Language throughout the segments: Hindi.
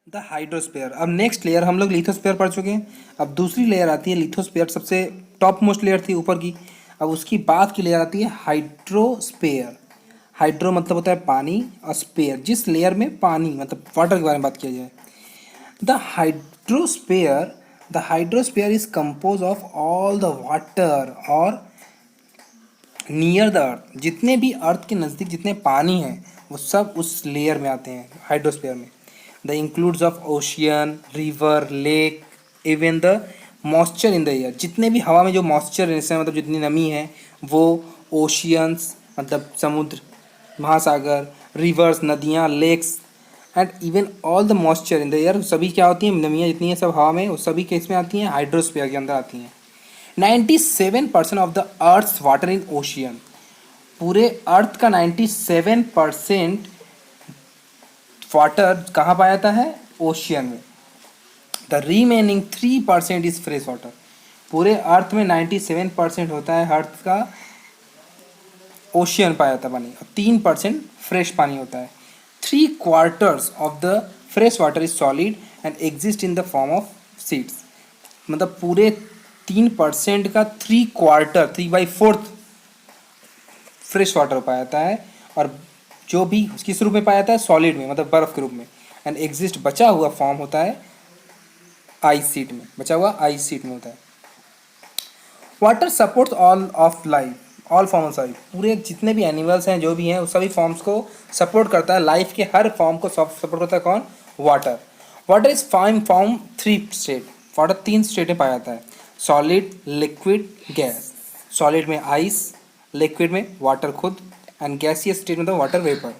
The hydrosphere. अब नेक्स्ट लेयर हम लोग लिथोस्फीयर पढ़ चुके हैं। अब दूसरी लेयर आती है लिथोस्फीयर, सबसे टॉप मोस्ट लेयर थी ऊपर की। अब उसकी बाद की लेयर आती है हाइड्रोस्फीयर। हाइड्रो मतलब होता है पानी और स्पेयर जिस लेयर में पानी मतलब वाटर के बारे में बात किया जाए। The hydrosphere the hydrosphere is compose of all the water और नियर द अर्थ। जितने भी अर्थ के नज़दीक जितने पानी हैं वो सब उस लेयर में आते हैं हाइड्रोस्फीयर में। The includes of ocean, river, lake, even the moisture in the air. जितने भी हवा में जो मॉइस्चर है मतलब जितनी नमी है वो ओशियंस मतलब समुद्र, महासागर, रिवर्स नदियाँ, lakes and even all the moisture in the air सभी क्या होती हैं, नमियाँ जितनी हैं सब हवा में वो सभी किस में आती हैं, हाइड्रोस्फीयर के अंदर आती हैं। 97% of the earth water in ocean. पूरे अर्थ का 97% वाटर कहाँ पाया जाता है, ओशियन में। The remaining 3% is fresh water. पूरे अर्थ में 97% होता है अर्थ का ओशियन पाया जाता है पानी और 3% फ्रेश पानी होता है। 3/4 of the fresh water is solid and exist in the form of seeds. मतलब पूरे 3% का 3/4 3/4 फ्रेश वाटर पाया जाता है और जो भी किस रूप में पाया जाता है, सॉलिड में मतलब बर्फ के रूप में। एंड एग्जिस्ट बचा हुआ फॉर्म होता है आइस शीट में, बचा हुआ आइस शीट में होता है। Water supports all of life, all form of life. पूरे जितने भी एनिमल्स हैं जो भी हैं उस सभी फॉर्म्स को सपोर्ट करता है, लाइफ के हर फॉर्म को सपोर्ट करता है कौन, water. Water is form 3 state. Water 3 state में पाया जाता है, सॉलिड, लिक्विड, गैस। सॉलिड में आइस, लिक्विड में वाटर खुद एंड गैसियस स्टेट में water vapour.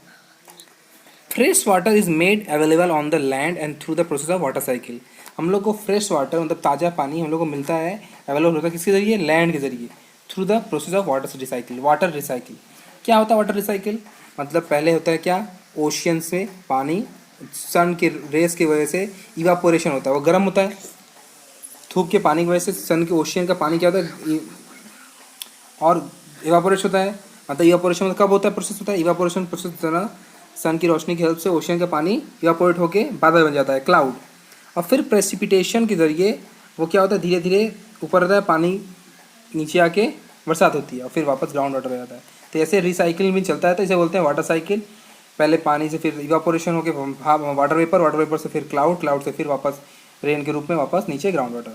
Fresh water is made available on the land and through the process of water cycle. हम लोग को फ्रेश वाटर मतलब ताज़ा पानी हम लोग को मिलता है, अवेलेबल होता है किसके ज़रिए, लैंड के ज़रिए, through the process of water recycle. Water recycle क्या होता है, वाटर रिसाइकिल मतलब पहले होता है क्या, ओशियन से पानी सन के रेस की वजह से इवापोरेशन होता है, वो गर्म होता है, धूप के पानी की वजह से सन के ओशियन का पानी क्या होता है और इवापोरेशन होता है। मतलब इवापोरेशन कब होता है, प्रोसेस होता है, इवापोरेशन प्रोसेस होता है सन की रोशनी की हेल्प से ओशियन का पानी इवापोरेट होके बादल बन जाता है, क्लाउड। और फिर प्रेसिपिटेशन के ज़रिए वो क्या होता है, धीरे धीरे ऊपर रहता है पानी, नीचे आके बरसात होती है और फिर वापस ग्राउंड वाटर हो जाता है। तो ऐसे रिसाइकिलिंग भी चलता है, तो इसे बोलते हैं वाटर साइकिल। पहले पानी से फिर इवापोरेशन होके वाटर वेपर, वाटर वेपर से फिर क्लाउड, क्लाउड से फिर वापस रेन के रूप में वापस नीचे ग्राउंड वाटर।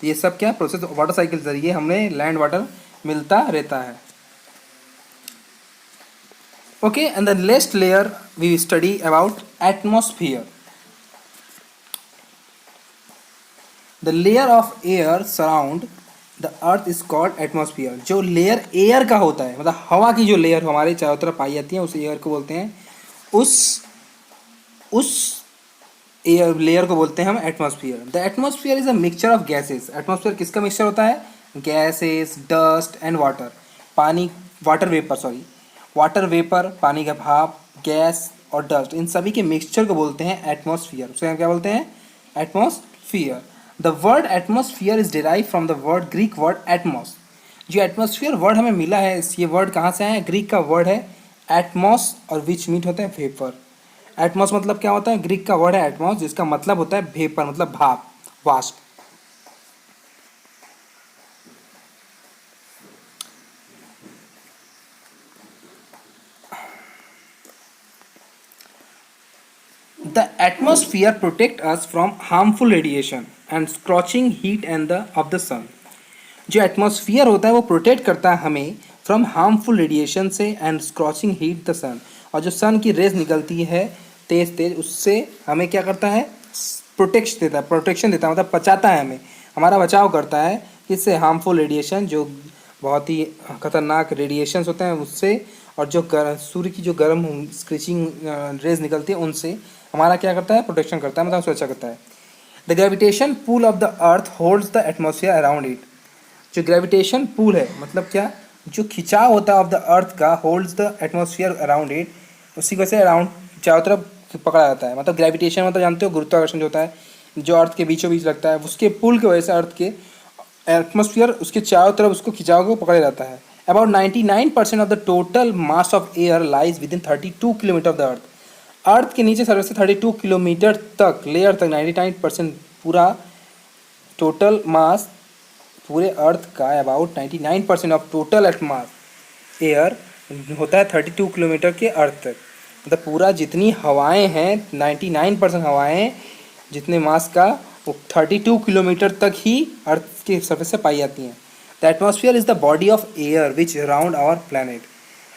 तो ये सब क्या प्रोसेस वाटर साइकिल के जरिए हमें लैंड वाटर मिलता रहता है। Okay, and the next layer we study about atmosphere. The layer of air surround the earth is called atmosphere. जो लेयर एयर का होता है मतलब हवा की जो लेयर हमारे चारों तरफ पाई जाती है उस एयर को बोलते हैं, उस एयर लेयर को बोलते हैं हम atmosphere. The atmosphere is a mixture of gases. Atmosphere किसका मिक्सचर होता है, गैसेस, डस्ट एंड वाटर। पानी, water vapour sorry, water vapour पानी का भाप, गैस और डस्ट, इन सभी के मिक्सचर को बोलते हैं एटमॉस्फेयर। उसे हम क्या बोलते हैं, atmosphere. The word atmosphere is derive from the word Greek word Atmos. जो एटमॉस्फेयर वर्ड हमें मिला है, ये वर्ड कहाँ से आया, ग्रीक का वर्ड है एटमॉस और विच मीट होता है वेपर। एटमॉस मतलब क्या होता है, ग्रीक का वर्ड है एटमॉस जिसका मतलब होता है वेपर मतलब भाप, वाष्प। The atmosphere protect us from harmful radiation and scorching heat and the of the sun. जो एटमॉस्फियर होता है वो प्रोटेक्ट करता है हमें फ्रॉम हार्मफुल रेडिएशन से एंड स्क्रॉचिंग हीट द सन। और जो सन की रेज निकलती है तेज तेज, उससे हमें क्या करता है, प्रोटेक्शन देता है मतलब बचाता है हमें, हमारा बचाव करता है इससे हार्मफुल रेडिएशन, जो बहुत ही खतरनाक रेडिएशंस होते हैं उससे, और जो सूर्य की जो गर्म स्क्रीचिंग रेज निकलती है उनसे हमारा क्या करता है, प्रोटेक्शन करता है मतलब सुरक्षा करता है। The gravitation pull of the earth holds the atmosphere around it. जो ग्रेविटेशन पुल है मतलब क्या, जो खिंचाव होता है ऑफ द अर्थ का, holds the atmosphere around it, उसी वजह से अराउंड चारों तरफ पकड़ा जाता है। मतलब ग्रेविटेशन मतलब जानते हो गुरुत्वाकर्षण जो होता है, जो अर्थ के बीचों बीच लगता है, उसके पुल की वजह से अर्थ के एटमॉस्फेयर उसके चारों तरफ उसको खिंचाव को पकड़े रहता है। About 99% of the total mass of air lies within 32 kilometre of the earth. Earth के नीचे सरफेस से 32 किलोमीटर तक लेयर तक 99% पूरा टोटल मास पूरे अर्थ का about 99% of total at mass air होता है 32 किलोमीटर के अर्थ तक। मतलब पूरा जितनी हवाएं हैं 99% हवाएं जितने मास का वो 32 किलोमीटर तक ही अर्थ के सरफेस से पाई जाती हैं। The atmosphere is the body of air which around our planet.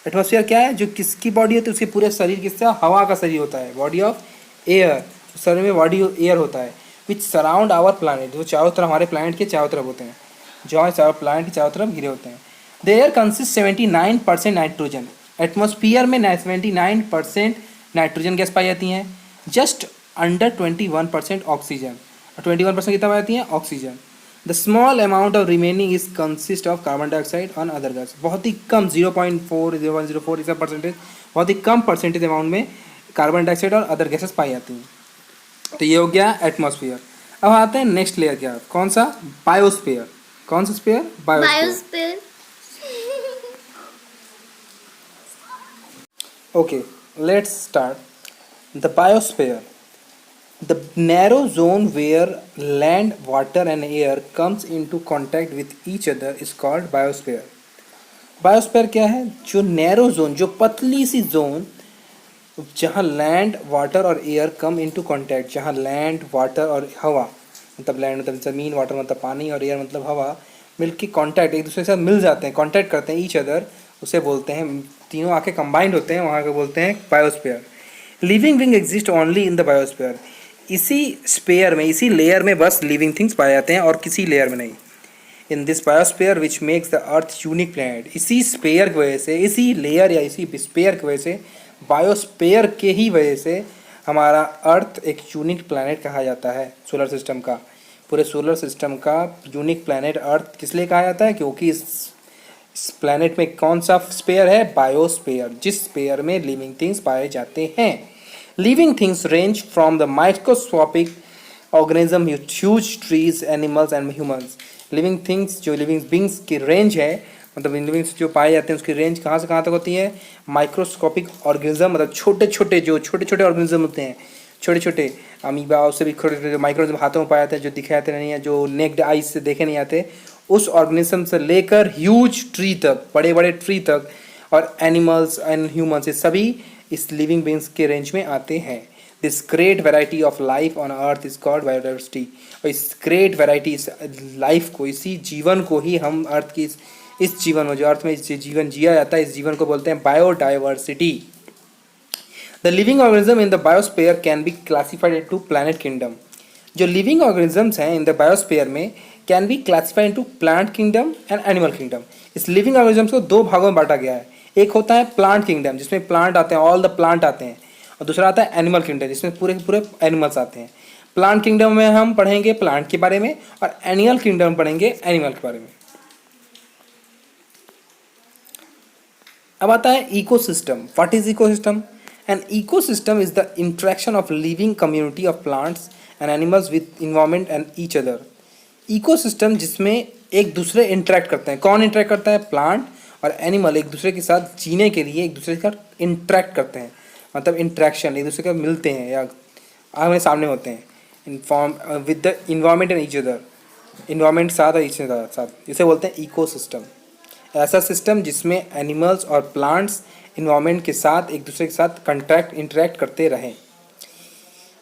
Atmosphere क्या है? जो किसकी बॉडी होती है उसके पूरे शरीर किससे? हवा का शरीर होता है, बॉडी ऑफ एयर। शरीर में बॉडी एयर होता है विच सराउंड आवर प्लैनेट, जो चारों तरफ हमारे प्लैनेट के चारों तरफ होते हैं, जो हमारे चारों प्लैनेट के चारों तरफ घिरे होते हैं। The air consist 79% nitrogen. Atmosphere में 79% नाइट्रोजन गैस पाई जाती हैं, जस्ट अंडर 21% ऑक्सीजन। और 21% कितना पाई जाती हैं? Oxygen. The small amount of remaining is consist of carbon dioxide on other gas. बहुत ही कम 0.4 0.04 इसका परसेंटेज, बहुत ही कम परसेंटेज अमाउंट में कार्बन डाइऑक्साइड और अदर गैसेस पाई जाती हैं। तो ये हो गया एटमॉस्फेयर। अब आते हैं नेक्स्ट लेयर, क्या कौन सा? बायोस्फीयर। कौन सा sphere? Biosphere. Okay, let's start. The biosphere, the narrow zone where land, water and air comes into contact with each other is called biosphere. Biosphere क्या है? जो नैरो जोन, जो पतली सी जोन जहाँ लैंड, वाटर और एयर कम इनटू कांटेक्ट, जहाँ लैंड, वाटर और हवा, मतलब लैंड मतलब ज़मीन, वाटर मतलब पानी और एयर मतलब हवा, मिलके कांटेक्ट, एक दूसरे के साथ मिल जाते हैं, कांटेक्ट करते हैं ईच अदर, उसे बोलते हैं, तीनों आके कंबाइंड होते हैं, वहाँ को बोलते हैं biosphere. Living Bing exist only in the biosphere. इसी स्पेयर में, इसी लेयर में बस लिविंग थिंग्स पाए जाते हैं और किसी लेयर में नहीं। In this biosphere which makes the earth unique planet. इसी स्पेयर की वजह से, इसी लेयर या इसी स्पेयर की वजह से, बायोस्फीयर के ही वजह से हमारा अर्थ एक यूनिक प्लैनेट कहा जाता है सोलर सिस्टम का। पूरे सोलर सिस्टम का यूनिक प्लैनेट अर्थ किस लिए कहा जाता है? क्योंकि इस प्लैनेट में कौन सा स्पेयर है? बायोस्फीयर, जिस स्पेयर में लिविंग थिंग्स पाए जाते हैं। Living things range from the microscopic organism, huge trees, animals and humans. Living things, जो living beings की रेंज है, मतलब लिविंग जो पाए जाते हैं उसकी रेंज कहाँ से कहाँ तक होती है? माइक्रोस्कोपिक ऑर्गेनिज्म, मतलब छोटे छोटे ऑर्गेनिज्म होते हैं, छोटे छोटे अमीबा, उससे भी छोटे छोटे माइक्रोनिज्म हाथों में पाए जाते हैं, जो दिखे जाते नहीं है, जो नेक्ड आइज से देखे नहीं आते, उस ऑर्गेनिज्म से लेकर ह्यूज ट्री तक, बड़े बड़े ट्री तक, और एनिमल्स एंड ह्यूमन्स, ये सभी इस लिविंग बींग्स के रेंज में आते हैं। This great variety of life on earth is called biodiversity. और इस ग्रेट वैरायटी, इस लाइफ को, इसी जीवन को ही हम अर्थ की इस जीवन में, जो अर्थ में जीवन जिया जाता है, इस जीवन को बोलते हैं biodiversity. The living organism in the biosphere can be classified into planet kingdom. जो लिविंग ऑर्गेनिजम्स हैं इन द बायोस्फीयर में can be classified into plant kingdom and animal kingdom. इस लिविंग ऑर्गेनिजम्स को दो भागों में बांटा गया है। एक होता है प्लांट किंगडम, जिसमें प्लांट आते हैं, ऑल द प्लांट आते हैं, और दूसरा आता है एनिमल किंगडम, जिसमें पूरे के पूरे एनिमल्स आते हैं। प्लांट किंगडम में हम पढ़ेंगे प्लांट के बारे में, और एनिमल किंगडम में पढ़ेंगे एनिमल के बारे में। अब आता है ecosystem. What is ecosystem? An ecosystem is the interaction of living community of plants and animals with environment and each other. Ecosystem जिसमें एक दूसरे इंटरेक्ट करते हैं। कौन इंटरेक्ट करता है? प्लांट और एनिमल एक दूसरे के साथ जीने के लिए एक दूसरे के साथ इंटरेक्ट करते हैं, मतलब इंटरेक्शन, एक दूसरे के मिलते हैं या आमने सामने होते हैं, inform with the environment and each other, environment साथ और ईच अदर साथ, इसे बोलते हैं इकोसिस्टम। ऐसा सिस्टम जिसमें एनिमल्स और प्लांट्स इन्वायरमेंट के साथ एक दूसरे के साथ इंटरेक्ट करते रहें।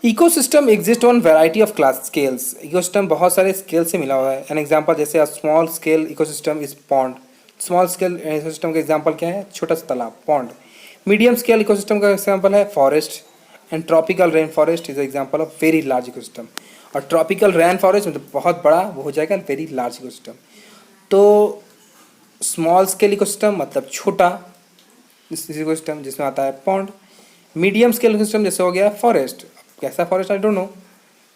Ecosystem exist on variety of class scales. Ecosystem बहुत सारे स्केल से मिला हुआ है। एन एग्जांपल, जैसे small scale ecosystem is pond. Small scale ecosystem का एग्जांपल क्या है? छोटा सा तालाब, पॉन्ड। मीडियम स्केल इकोसिस्टम का एग्जांपल है forest, and tropical rain forest is example of very large ecosystem. और ट्रॉपिकल रेन फॉरेस्ट मतलब बहुत बड़ा, वो हो जाएगा वेरी लार्ज इकोसिस्टम। तो स्मॉल स्केल इकोसिस्टम मतलब छोटा इकोसिस्टम जिसमें आता है पॉन्ड। मीडियम स्केल इकोसिस्टम जैसे हो गया फॉरेस्ट, कैसा फॉरेस्ट आई डोंट नो,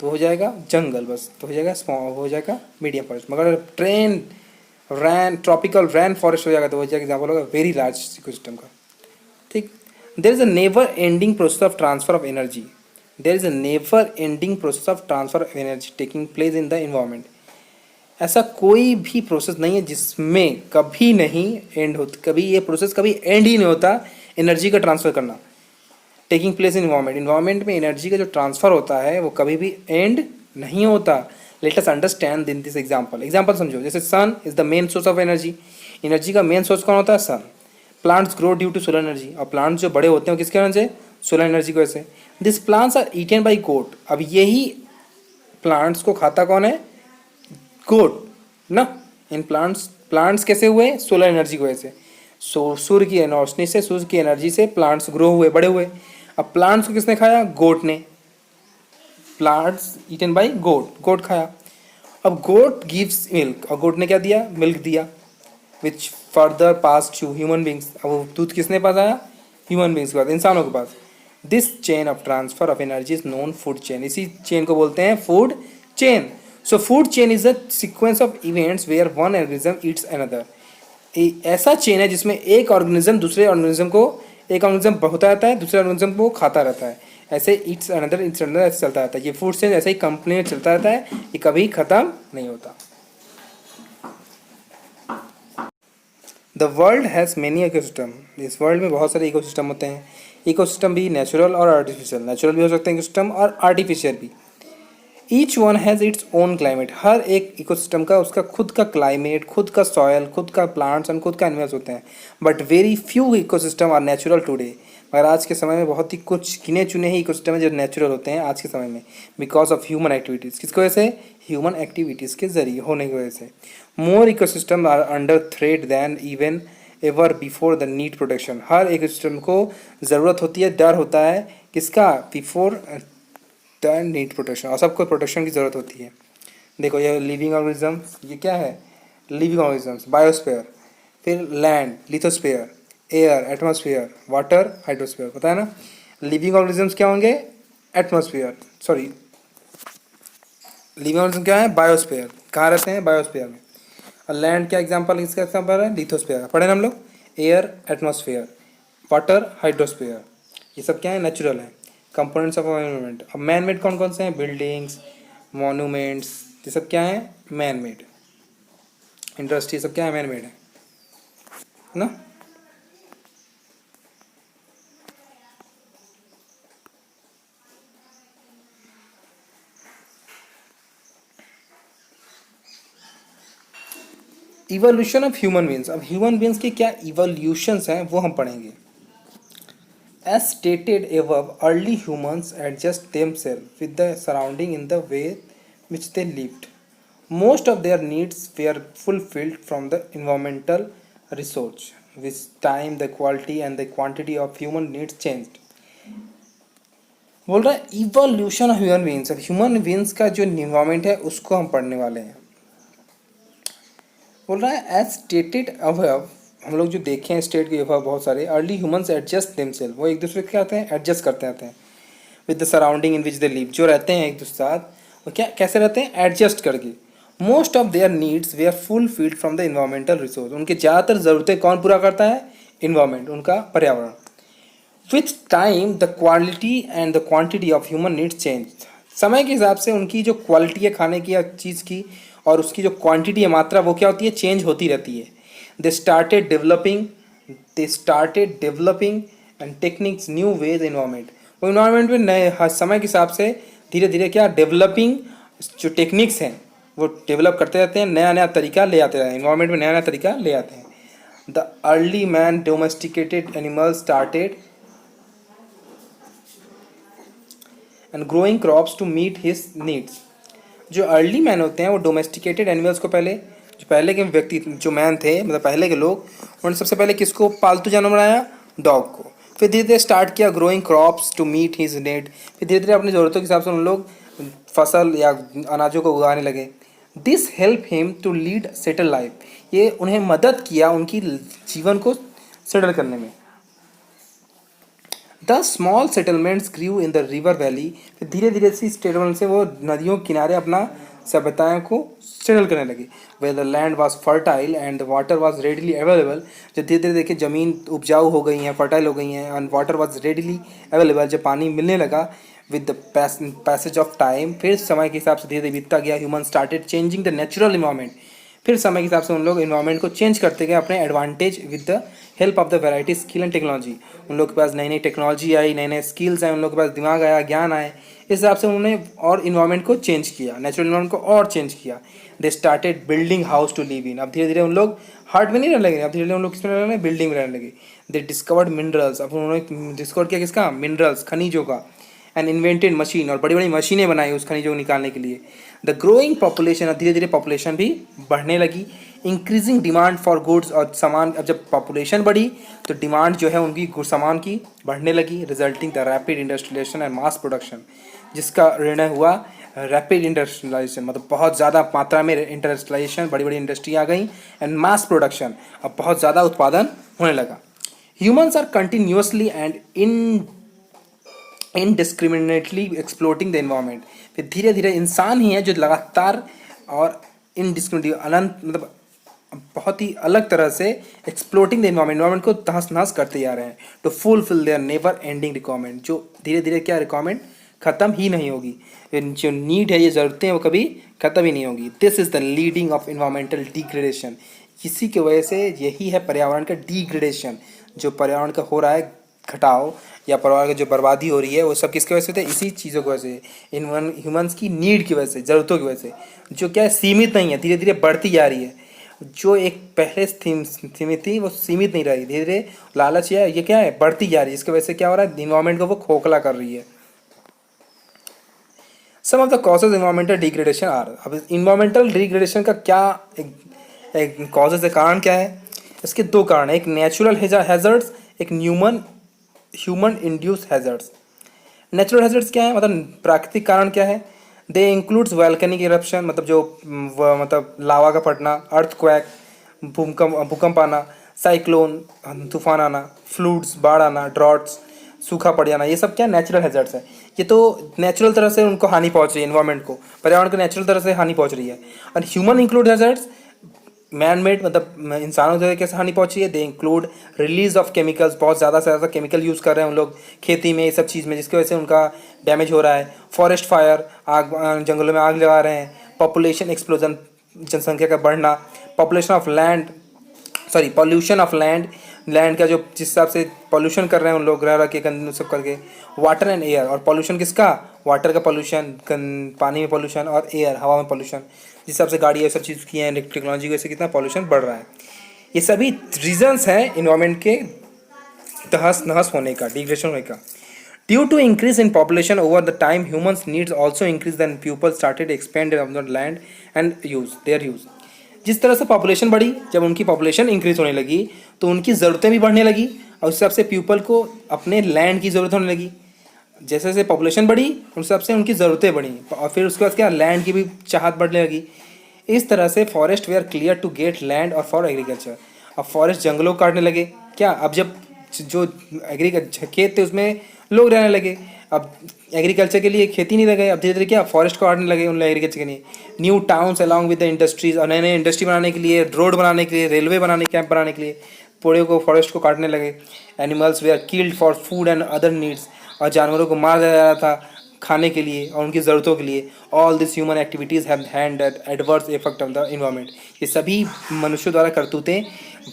तो हो जाएगा जंगल बस, तो हो जाएगा स्मॉल, हो जाएगा मीडियम फॉरेस्ट। मगर ट्रॉपिकल रैन फॉरेस्ट हो जाएगा तो हो जाएगा एग्जाम्पल होगा वेरी लार्ज इकोसिस्टम का। ठीक। There is a never ending process of transfer of energy. There is a never ending process of transfer of energy taking place in the environment. ऐसा कोई भी प्रोसेस नहीं है जिसमें कभी नहीं एंड होता, कभी ये प्रोसेस कभी एंड ही नहीं होता एनर्जी का ट्रांसफर करना। Taking place in environment, environment में एनर्जी का जो ट्रांसफर होता है वो कभी भी एंड नहीं होता। Let us understand in this example, example समझो, जैसे sun is the main source of energy, energy का मेन सोर्स कौन होता है? Sun. Plants grow due to solar energy, और प्लांट्स जो बड़े होते हैं वो किसके वजह से? सोलर एनर्जी की वजह से। This plants are eaten by goat, अब यही प्लांट्स को खाता कौन है? गोट ना। इन प्लांट्स, प्लांट्स कैसे हुए? सोलर एनर्जी की वजह से। सूर्य की रोशनी से, सूर्य की एनर्जी से प्लांट्स ग्रो हुए, बड़े हुए। अब प्लांट्स को किसने खाया? गोट ने। प्लांट्स ईटन बाई गोट, गोट खाया। अब गोट गिव्स मिल्क, और गोट ने क्या दिया? मिल्क दिया, which further pass to human beings. अब वो दूध किसने पास आया? ह्यूमन बींग्स के पास, इंसानों के पास। This chain of transfer of energy is known food chain, इसी चेन को बोलते हैं food chain. So food chain is a sequence of events where one organism eats another. ऐसा चेन है जिसमें एक ऑर्गेनिज्म दूसरे ऑर्गेनिज्म को, एक ऑर्गेनिज्म होता रहता है, दूसरे ऑर्गेनिज्म को खाता रहता है, ऐसे ईट्स अनदर ऐसे चलता रहता है। ये फूड चेन ऐसे ही कंपनी में चलता रहता है, ये कभी खत्म नहीं होता। The world has many ecosystem, इस वर्ल्ड में बहुत सारे इकोसिस्टम होते हैं। इकोसिस्टम भी नेचुरल और आर्टिफिशियल, नेचुरल भी हो सकते हैं इकोसिस्टम और आर्टिफिशियल भी। Each one has its own climate, हर एक इकोसिस्टम का उसका खुद का क्लाइमेट, खुद का सॉयल, खुद का प्लांट्स एंड खुद का एनिमल्स होते हैं। But very few ecosystem are natural today, मगर आज के समय में बहुत ही कुछ गिने चुने ही इकोसिस्टम है जो नेचुरल होते हैं आज के समय में, बिकॉज ऑफ ह्यूमन एक्टिविटीज़। किसकी वजह से? ह्यूमन एक्टिविटीज़ के जरिए होने की वजह से। More ecosystem are under threat than even ever before the need protection, हर इकोसिस्टम को ज़रूरत होती है, डर होता है, किसका? बिफोर द नीड प्रोटेक्शन, और सबको प्रोटेक्शन की ज़रूरत होती है। देखो ये लिविंग ऑर्गेनिज्म, ये क्या है? लिविंग ऑर्गेनिजम्स, बायोस्फीयर, फिर land lithosphere, air atmosphere, water hydrosphere, पता है ना। लिविंग ऑर्गेनिजम्स क्या होंगे? एटमॉस्फेयर, सॉरी लिविंग ऑर्गेनिज्म क्या है? बायोस्फीयर, कहाँ रहते हैं? बायोस्फीयर में। और लैंड क्या एग्जांपल, इसका एग्जांपल है? लिथोस्फीयर, पढ़े ना हम लोग। एयर एटमॉस्फेयर, वाटर हाइड्रोस्फीयर, ये सब क्या है? नेचुरल है, कंपोनेंट्स ऑफ एनवायरनमेंट। अब मैन मेड कौन कौन से हैं? बिल्डिंग्स, मॉन्यूमेंट्स, ये सब क्या है? Man made. इंडस्ट्री सब क्या है? मैन मेड है ना। इवोल्यूशन ऑफ ह्यूमन बींग्स, अब ह्यूमन बींग्स के क्या इवोल्यूशंस हैं वो हम पढ़ेंगे। As stated above, early humans adjust themselves with the surrounding in the way which they lived. Most of their needs were fulfilled from the environmental resource. With time, the quality and the quantity of human needs changed. बोल रहा है इवोल्यूशन ऑफ ह्यूमन बींग्स, अब ह्यूमन बींग्स का जो इन्वायरमेंट है उसको हम पढ़ने वाले हैं। बोल रहा है एज स्टेटेड अबव, हम लोग जो देखे हैं स्टेट के अबव बहुत सारे, अर्ली ह्यूमंस एडजस्ट देमसेल्फ, वो एक दूसरे के आते हैं एडजस्ट करते आते हैं। With the surrounding in which they live, जो रहते हैं एक दूसरे साथ वो क्या कैसे रहते हैं? एडजस्ट करके। Most of their needs they are fulfilled from the environmental resource, उनके ज़्यादातर ज़रूरतें कौन पूरा करता है? इन्वायरमेंट, उनका पर्यावरण। With time the quality and the quantity of human needs change, समय के हिसाब से उनकी जो क्वालिटी है खाने की या चीज़ की और उसकी जो क्वांटिटी है, मात्रा, वो क्या होती है? चेंज होती रहती है। They started developing and techniques new ways environment, वो इन्वायरमेंट में नए समय के हिसाब से धीरे धीरे क्या डेवलपिंग जो टेक्निक्स हैं वो डेवलप करते रहते हैं, नया नया तरीका ले आते रहते हैं, इन्वायरमेंट में नया नया तरीका ले आते हैं। The early man domesticated animals started and growing crops to meet his needs, जो अर्ली मैन होते हैं वो डोमेस्टिकेटेड एनिमल्स को पहले, जो पहले के व्यक्ति जो मैन थे मतलब पहले के लोग, उन्होंने सबसे पहले किसको पालतू जानवर बनाया? डॉग को। फिर धीरे धीरे स्टार्ट किया growing crops to meet his need, फिर धीरे धीरे अपनी ज़रूरतों के हिसाब से उन लोग फसल या अनाजों को उगाने लगे। This help him to lead settle life, ये उन्हें मदद किया उनकी जीवन को सेटल करने में। The small settlements grew in the river valley, फिर धीरे धीरे से सेटलमेंट से वो नदियों के किनारे अपना सभ्यताओं को सेटल करने लगे। Where the land was fertile and the water was readily available, जब धीरे धीरे देखिए ज़मीन उपजाऊ हो गई हैं, फर्टाइल हो गई हैं, and water was readily available, जब पानी मिलने लगा। With the passage of time, फिर समय के हिसाब से धीरे धीरे बीतता गया, human started changing the natural environment, फिर समय के हिसाब से उन लोग इन्वायरमेंट को चेंज करते गए अपने advantage with the help of the variety skill and technology, उन लोग के पास नई नई टेक्नोलॉजी आई, नए नए स्किल्स आए, उन लोग के पास दिमाग आया, ज्ञान आए, इस हिसाब से उन्होंने और इन्वायरमेंट को चेंज किया, नेचुरल इन्वायरमेंट को और चेंज किया। They started building house to live in, अब धीरे धीरे उन लोग हार्ट में नहीं रहने लगे, अब धीरे धीरे उन लोग किसमें रहने लगे, बिल्डिंग में रहने लगे। दे डिस्कवर्ड मिनरल्स, अब उन्होंने डिस्कवर किया किसका, मिनरल्स, खनिजों का। एंड इन्वेंटेड मशीन, और बड़ी बड़ी मशीनें बनाई उस खनिजों को निकालने के लिए। द ग्रोइंग पॉपुलेशन, अब धीरे धीरे पॉपुलेशन भी बढ़ने लगी। इंक्रीजिंग डिमांड फॉर गुड्स, और सामान, अब जब पॉपुलेशन बढ़ी तो डिमांड जो है उनकी सामान की बढ़ने लगी। Resulting the rapid industrialisation and mass production, जिसका निर्णय हुआ रैपिड इंडस्ट्रियलाइजेशन, मतलब बहुत ज़्यादा मात्रा में इंडस्ट्रियलाइजेशन, बड़ी बड़ी इंडस्ट्री आ गई, एंड मास प्रोडक्शन, अब बहुत ज़्यादा उत्पादन होने लगा। Humans are continuously and indiscriminately exploiting the environment, फिर धीरे धीरे इंसान ही है जो लगातार और इनडिस्क्रिमिनेटली अनंत, मतलब बहुत ही अलग तरह से एक्सप्लोटिंग द इन्वायरमेंट को तहस नहस करते जा रहे हैं to fulfil their never ending requirement, जो धीरे धीरे क्या रिक्वायरमेंट ख़त्म ही नहीं होगी, जो नीड है, ये ज़रूरतें हैं, वो कभी ख़त्म ही नहीं होगी। This is the leading of environmental degradation, इसी की वजह से यही है पर्यावरण का डिग्रेडेशन, जो पर्यावरण का हो रहा है घटाव या पर्यावरण की जो बर्बादी हो रही है, वो सब किसकी वजह से होती है, इसी चीज़ों की वजह से, ह्यूमंस की नीड की वजह से, ज़रूरतों की वजह से, जो क्या है सीमित नहीं है, धीरे धीरे बढ़ती जा रही है। जो एक पहले सीमित थी वो सीमित नहीं रही, धीरे धीरे लालच ये क्या है, बढ़ती जा रही है, इसकी वजह से क्या हो रहा है, इन्वायरमेंट को वो खोखला कर रही है। Some of the causes environmental degradation are, अब इन्वायरमेंटल डिग्रेडेशन का क्या एक कॉजेज है, कारण क्या है, इसके दो कारण है, एक नेचुरल हैजर्ड्स, एक human induce hazards. Natural hazards क्या है, मतलब प्राकृतिक कारण क्या है, दे इंक्लूड्स वैल्केनिक इरप्शन, मतलब जो मतलब लावा का फटना, अर्थक्वैक, भूकंप आना, साइक्लोन, तूफान आना, फ्लूड्स, बाढ़ आना, ड्रॉट्स, सूखा पड़ जाना, ये सब क्या नेचुरल हैजर्ड्स है। ये तो नेचुरल तरह से उनको हानि पहुंच रही है, इन्वायरमेंट को, पर्यावरण को नेचुरल तरह से हानि पहुंच रही है। और human include hazards, man made, मतलब इंसानों की कैसे हानि पहुंची है, they include release of chemicals, बहुत ज़्यादा से ज़्यादा केमिकल यूज़ कर रहे हैं उन लोग खेती में, ये सब चीज़ में, जिसकी वजह से उनका डैमेज हो रहा है। फॉरेस्ट फायर, आग, जंगलों में आग लगा रहे हैं। पॉपुलेशन एक्सप्लोजन, जनसंख्या का बढ़ना। Population of land, sorry pollution of land, land का जो जिस हिसाब से पॉल्यूशन कर रहे हैं उन लोग रह रह के गंद सब करके। वाटर एंड एयर, और पॉल्यूशन किसका, वाटर का पॉल्यूशन, पानी में पॉल्यूशन, और एयर, हवा में पॉल्यूशन, जिस हिसाब से गाड़ी ये सब चीज़ की हैं, टेक्नोलॉजी की वजह से कितना पॉल्यूशन बढ़ रहा है। ये सभी रीजंस हैं इन्वायरमेंट के तहस नहस होने का, डिग्रेडेशन होने का। Due to increase in population over the time, humans needs also increase, then people started expand of the land and use their use. जिस तरह से पॉपुलेशन बढ़ी, जब उनकी पॉपुलेशन इंक्रीज होने लगी तो उनकी ज़रूरतें भी बढ़ने लगी, और उस हिसाब से पीपल को अपने लैंड की ज़रूरत होने लगी। जैसे जैसे पॉपुलेशन बढ़ी उस हिसाब से उनकी ज़रूरतें बढ़ी, और फिर उसके बाद क्या, लैंड की भी चाहत बढ़ने लगी। इस तरह से forest were clear to get land और फॉर एग्रीकल्चर, अब फॉरेस्ट जंगलों को काटने लगे क्या, अब जब जो एग्रीकल्चर खेत थे उसमें लोग रहने लगे, अब एग्रीकल्चर के लिए खेती नहीं रह गए, अब धीरे धीरे क्या फॉरेस्ट को काटने लगे उन एग्रीकल्चर के लिए। New towns along with the industries, और नए नए इंडस्ट्री बनाने के लिए, रोड बनाने के लिए, रेलवे बनाने, कैंप बनाने के लिए पूरे को फॉरेस्ट को काटने लगे। Animals where killed for food and other needs, और जानवरों को मार दिया जा रहा था खाने के लिए और उनकी ज़रूरतों के लिए। All this human activities have had adverse effect on the environment, ये सभी मनुष्यों द्वारा करतूतें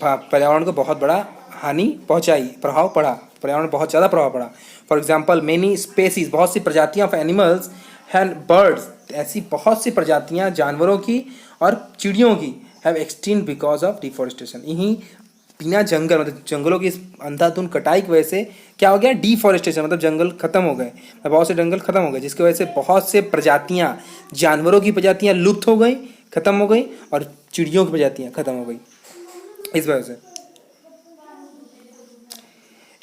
पर्यावरण को बहुत बड़ा हानि पहुंचाई, प्रभाव पड़ा, पर्यावरण बहुत ज़्यादा प्रभाव पड़ा। फॉर एग्जाम्पल मेनी स्पेसीज, बहुत सी प्रजातियाँ ऑफ एनिमल्स एंड बर्ड्स, ऐसी बहुत सी प्रजातियाँ जानवरों की और चिड़ियों की have extinct because of deforestation. यहीं बिना जंगल, मतलब जंगलों की अंधाधुंध कटाई की वजह से क्या हो गया, डिफॉरेस्टेशन, मतलब जंगल खत्म हो गए, बहुत से जंगल खत्म हो गए, जिसकी वजह से बहुत से प्रजातियाँ, जानवरों की प्रजातियाँ लुप्त हो गई, खत्म हो गई, और चिड़ियों की प्रजातियाँ खत्म हो गई इस वजह से।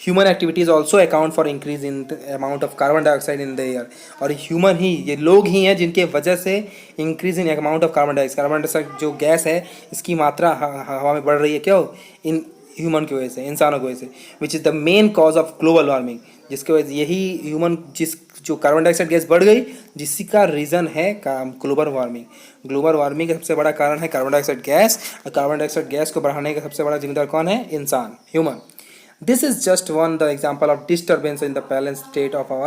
Human activities also account for increase in the amount of carbon dioxide in the air, और ह्यूमन ही, ये लोग ही हैं जिनके वजह से increase in amount of carbon dioxide जो गैस है इसकी मात्रा हवा में बढ़ रही है, क्यों, इन ह्यूमन की वजह से, इंसानों की वजह से, which is the main cause of global warming, जिसकी वजह से यही ह्यूमन जो कार्बन डाइऑक्साइड गैस बढ़ गई, जिसकी का रीज़न है ग्लोबल वार्मिंग। ग्लोबल वार्मिंग का सबसे बड़ा कारण है कार्बन डाइऑक्साइड गैस, और कार्बन डाइऑक्साइड गैस को बढ़ाने का सबसे बड़ा जिम्मेदार कौन है, इंसान, human. This is just one the example of disturbance in the balanced state of our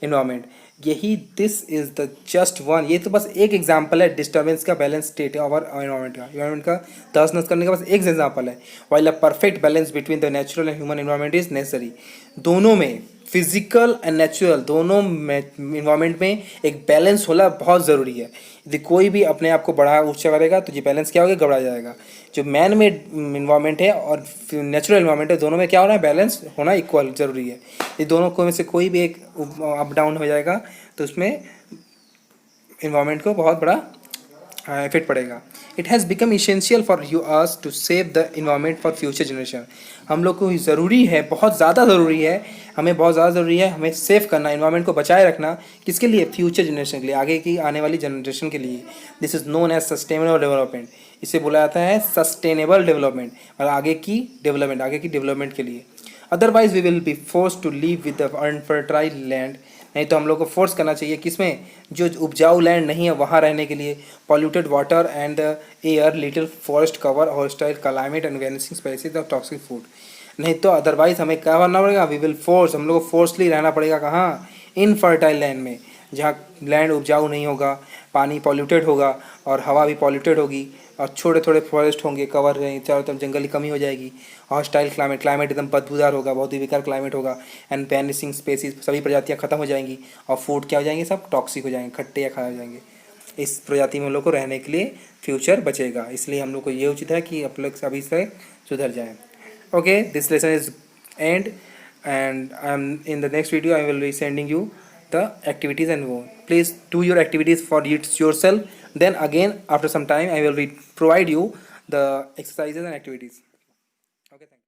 environment. यही this is the just one, ये तो बस एक एग्जाम्पल है डिस्टर्बेंस का, बैलेंस स्टेट है और इन्वायरमेंट का तहस नहस करने का बस एक एग्जाम्पल है। While a perfect balance between the natural and human environment is necessary. दोनों में, फिजिकल एंड नेचुरल दोनों में इन्वायरमेंट में एक बैलेंस होना बहुत ज़रूरी है। यदि कोई भी अपने आप को बढ़ा ऊंचा करेगा तो ये बैलेंस क्या होगा, गड़बड़ा जाएगा। जो मैन मेड इन्वायरमेंट है और नेचुरल इन्वायरमेंट है, दोनों में क्या होना है, बैलेंस होना इक्वल ज़रूरी है। ये दोनों को में से कोई भी एक अप डाउन हो जाएगा तो उसमें इन्वायरमेंट को बहुत बड़ा इफेक्ट पड़ेगा। It has become essential for you us to save the environment for future generation. हम लोग को ज़रूरी है, बहुत ज़्यादा ज़रूरी है, हमें बहुत ज़्यादा ज़रूरी है हमें सेव करना, इन्वायरमेंट को बचाए रखना। किसके लिए, फ्यूचर जनरेशन के लिए, आगे की आने वाली जनरेशन के लिए। This is known as sustainable development. इसे बोला जाता है सस्टेनेबल डेवलपमेंट, और आगे की डेवलपमेंट के लिए। Otherwise we will be force to live with the unfertile land. नहीं तो हम लोग को फोर्स करना चाहिए किसमें, जो उपजाऊ लैंड नहीं है वहाँ रहने के लिए। Polluted water and air, little forest cover, hostile climate and vanishing species of toxic food. नहीं तो अदरवाइज हमें क्या करना पड़ेगा, वी विल फोर्स, हम लोग को फोर्सली रहना पड़ेगा कहाँ, इनफर्टाइल लैंड में, जहाँ लैंड उपजाऊ नहीं होगा, पानी पॉल्यूटेड होगा और हवा भी पॉल्यूटेड होगी, और छोटे छोटे फॉरेस्ट होंगे, कवर रहेंगे, चारों तरफ जंगल की कमी हो जाएगी। हॉस्टाइल क्लाइमेट एकदम बदबूदार होगा, बहुत ही बेकार क्लाइमेट होगा। एंड वेनिसिंग स्पेसीज, सभी प्रजातियाँ खत्म हो जाएंगी, और फूड क्या हो जाएंगे, सब टॉक्सिक हो जाएंगे, खट्टे या खाए हो जाएंगे। इस प्रजाति में हम लोग को रहने के लिए फ्यूचर बचेगा, इसलिए हम लोग को ये उचित है कि आप लोग अभी से सुधर जाएँ। Okay, this lesson is end, and in the next video I will be sending you the activities and more. Please do your activities for it yourself. Then again after some time I will provide you the exercises and activities.